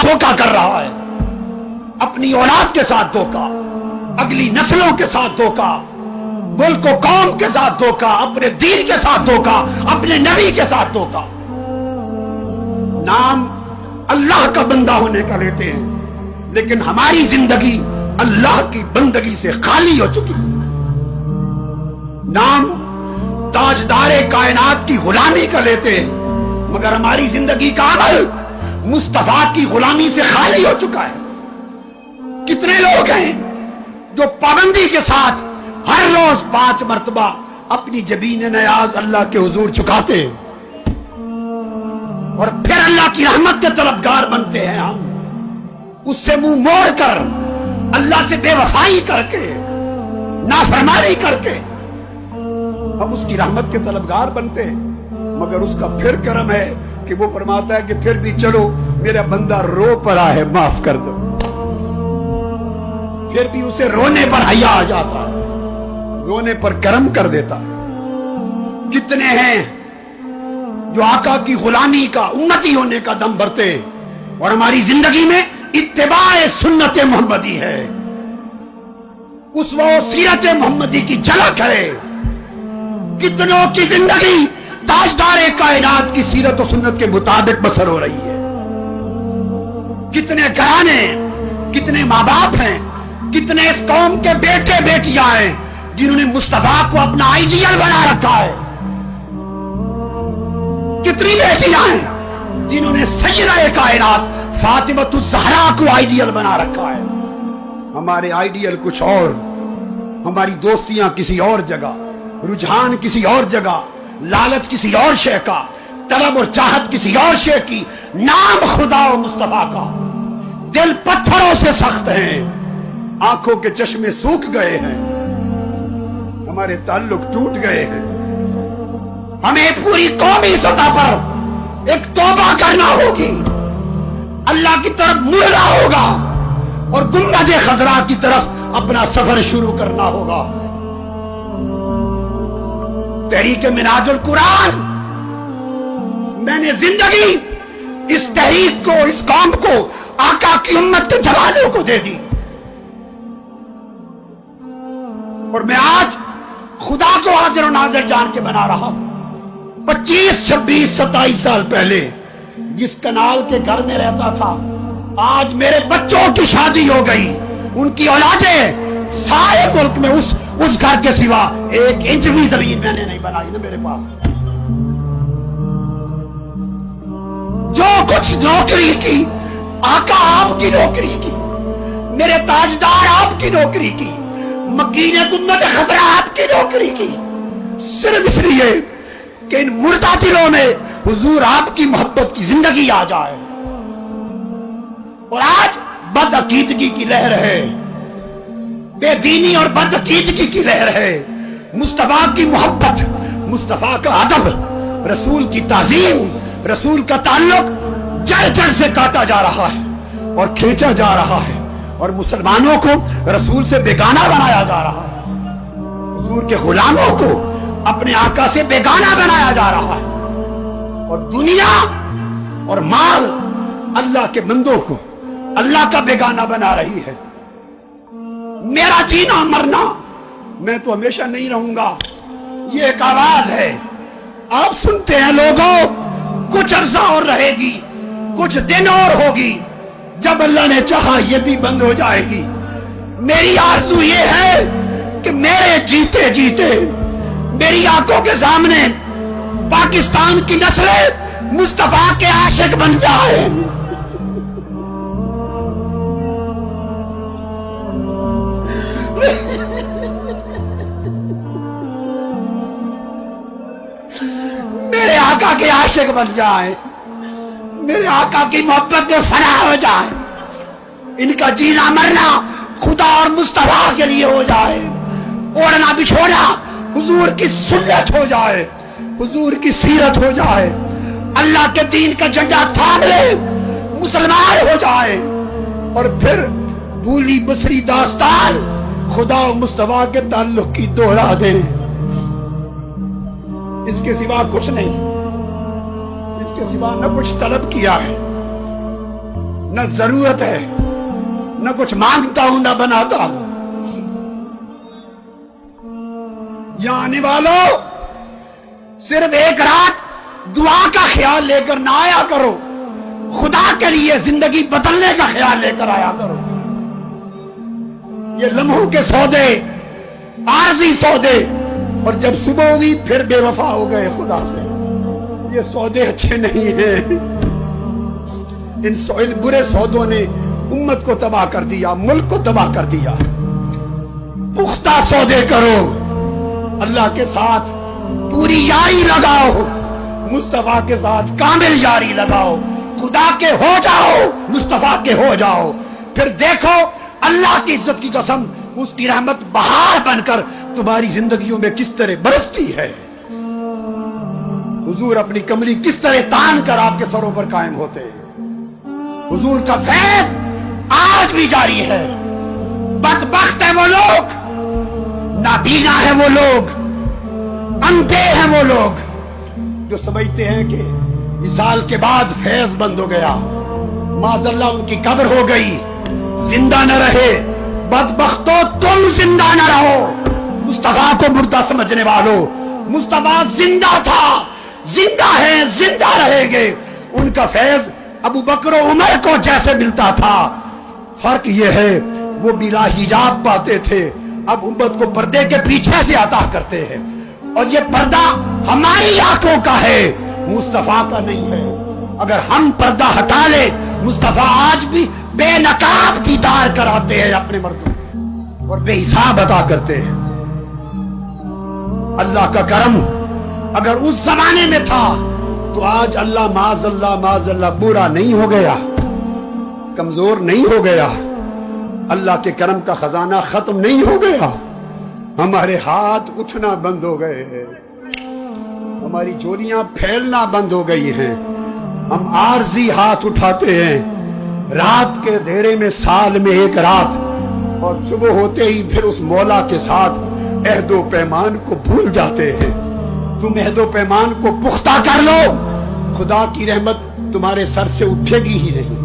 धोखा कर रहा है, अपनी औलाद के साथ धोखा, अगली नस्लों के साथ धोखा, मुल्क को कौम के साथ धोखा, अपने दीन के साथ धोखा, अपने नबी के साथ धोखा। नाम अल्लाह का बंदा होने का लेते हैं, लेकिन हमारी जिंदगी अल्लाह की बंदगी से खाली हो चुकी है। नाम ताजदारे कायनात की गुलामी का लेते हैं, मगर हमारी जिंदगी का अमल मुस्तफा की गुलामी से खाली हो चुका है। कितने लोग हैं जो पाबंदी के साथ हर रोज 5 मरतबा अपनी जबीन नयाज अल्लाह के हुजूर चुकाते हैं और फिर अल्लाह की रहमत के तलबगार बनते हैं। हम उससे मुंह मोड़ कर, अल्लाह से बेवफाई करके, नाफरमानी करके हम उसकी रहमत के तलबगार बनते हैं। मगर उसका फिर करम है कि वो फरमाता है कि फिर भी चलो मेरा बंदा रो पड़ा है, माफ कर दो। फिर भी उसे रोने पर हया आ जाता है, रोने पर करम कर देता है। कितने हैं जो आका की गुलामी का, उम्मती होने का दम भरते हैं और हमारी जिंदगी में इत्तिबाए सुन्नत मोहम्मदी है, उस वो सीरत मोहम्मदी की झलक है। कितनों की जिंदगी ताजदारे कायनात की सीरत और सुन्नत के मुताबिक बसर हो रही है। कितने घराने, कितने माँ बाप हैं, कितने इस कौम के बेटे बेटियां हैं जिन्होंने मुस्तफा को अपना आइडियल बना रखा है। कितनी बेटियां हैं जिन्होंने सय्यदा कायनात फातिमतुज़ ज़हरा को आइडियल बना रखा है। हमारे आइडियल कुछ और, हमारी दोस्तियां किसी और जगह, रुझान किसी और जगह, लालच किसी और शे का, तलब और चाहत किसी और शे की। नाम खुदा और मुस्तफा का। दिल पत्थरों से सख्त हैं, आंखों के चश्मे सूख गए हैं, हमारे ताल्लुक टूट गए हैं। हमें पूरी कौमी सतह पर एक तौबा करना होगी, अल्लाह की तरफ मुड़ना होगा और गुंबद खजरा की तरफ अपना सफर शुरू करना होगा। तहरीक मिनाजुल कुरान, मैंने जिंदगी इस तहरीक को, इस कौम को, आका की उम्मत के जवानों को दे दी और मैं आज खुदा को हाजिर और नाजिर जान के बना रहा हूं। 25, 26, 27 साल पहले जिस कनाल के घर में रहता था, आज मेरे बच्चों की शादी हो गई, उनकी औलादें, सारे मुल्क में उस घर के सिवा 1 इंच भी जमीन मैंने नहीं बनाई ना मेरे पास। जो कुछ नौकरी की, आका आपकी नौकरी की, मेरे ताजदार आपकी नौकरी की, मकीने गुंबद खतरा आपकी नौकरी की, सिर्फ इसलिए कि इन मुर्दा दिलों में हुजूर आपकी मोहब्बत की जिंदगी आ जाए। और आज बदअकीदगी की लहर है, बेदीनी और बदअकीदगी की लहर है। मुस्तफा की मोहब्बत, मुस्तफा का अदब, रसूल की ताजीम, रसूल का ताल्लुक जड़ जड़ से काटा जा रहा है और खींचा जा रहा है और मुसलमानों को रसूल से बेगाना बनाया जा रहा है। हुजूर के गुलामों को अपने आका से बेगाना बनाया जा रहा है और दुनिया और माल अल्लाह के बंदों को अल्लाह का बेगाना बना रही है। मेरा जीना मरना, मैं तो हमेशा नहीं रहूंगा, ये एक आवाज है। आप सुनते हैं लोगों, कुछ अरसा और रहेगी, कुछ दिन और होगी, जब अल्लाह ने चाहा ये भी बंद हो जाएगी। मेरी आरज़ू ये है कि मेरे जीते जीते मेरी आंखों के सामने पाकिस्तान की नस्लें मुस्तफा के आशिक बन जाए। मेरे आका के आशिक बन जाए, मेरे आका की मोहब्बत में फना हो जाए, इनका जीना मरना खुदा और मुस्तफा के लिए हो जाए, ओढ़ना बिछोना हुजूर की सुन्नत हो जाए, हुजूर की सीरत हो जाए, अल्लाह के दीन का झंडा थाम ले, मुसलमान हो जाए और फिर भूली बसरी दास्तान खुदा और मुस्तफा के ताल्लुक की दोहरा दे। इसके सिवा कुछ नहीं, इसके सिवा न कुछ तलब किया है, न जरूरत है, न कुछ मांगता हूं न बनाता हूं। यहां आने वालों, सिर्फ एक रात दुआ का ख्याल लेकर ना आया करो, खुदा के लिए जिंदगी बदलने का ख्याल लेकर आया करो। ये लम्हों के सौदे, आरजी सौदे, और जब सुबह हुई फिर बेवफा हो गए खुदा से। ये सौदे अच्छे नहीं हैं। इन बुरे सौदों ने उम्मत को तबाह कर दिया, मुल्क को तबाह कर दिया। पुख्ता सौदे करो, अल्लाह के साथ पूरी यारी लगाओ, मुस्तफा के साथ कामिल यारी लगाओ, खुदा के हो जाओ, मुस्तफा के हो जाओ। फिर देखो अल्लाह की इज्जत की कसम, उसकी रहमत बहार बनकर तुम्हारी जिंदगियों में किस तरह बरसती है। हुजूर अपनी कमली किस तरह तान कर आपके सरों पर कायम होते हैं। हुजूर का फैज आज भी जारी है। बदबख्त है वो लोग, नाबीना है वो लोग, अंधे हैं वो लोग जो समझते हैं कि विसाल के बाद फैज बंद हो गया, माज़अल्लाह उनकी कब्र हो गई, जिंदा न रहे। बदबख्तो तुम जिंदा न रहो। मुस्तफा को मुर्दा समझने वालों, मुस्तफा जिंदा था, जिंदा है, जिंदा रहेंगे। उनका फैज अबू बकर और उमर को जैसे मिलता था, फर्क यह है वो बिला हिजाब पाते थे, अब उम्मत को पर्दे के पीछे से अता करते हैं। और ये पर्दा हमारी आंखों का है, मुस्तफा का नहीं है। अगर हम पर्दा हटा ले, मुस्तफा आज भी बेनकाब दीदार कराते हैं अपने मर्दों को और बेहिसाब अता करते हैं। अल्लाह का करम अगर उस जमाने में था तो आज अल्लाह माज़अल्लाह बुरा नहीं हो गया, कमजोर नहीं हो गया, अल्लाह के करम का खजाना खत्म नहीं हो गया। हमारे हाथ उठना बंद हो गए हैं, हमारी झोलियां फैलना बंद हो गई हैं। हम आरजी हाथ उठाते हैं, रात के अंधेरे में साल में एक रात, और सुबह होते ही फिर उस मौला के साथ अहदो पैमान को भूल जाते हैं। तुम अहदो पैमान को पुख्ता कर लो, खुदा की रहमत तुम्हारे सर से उठेगी ही नहीं।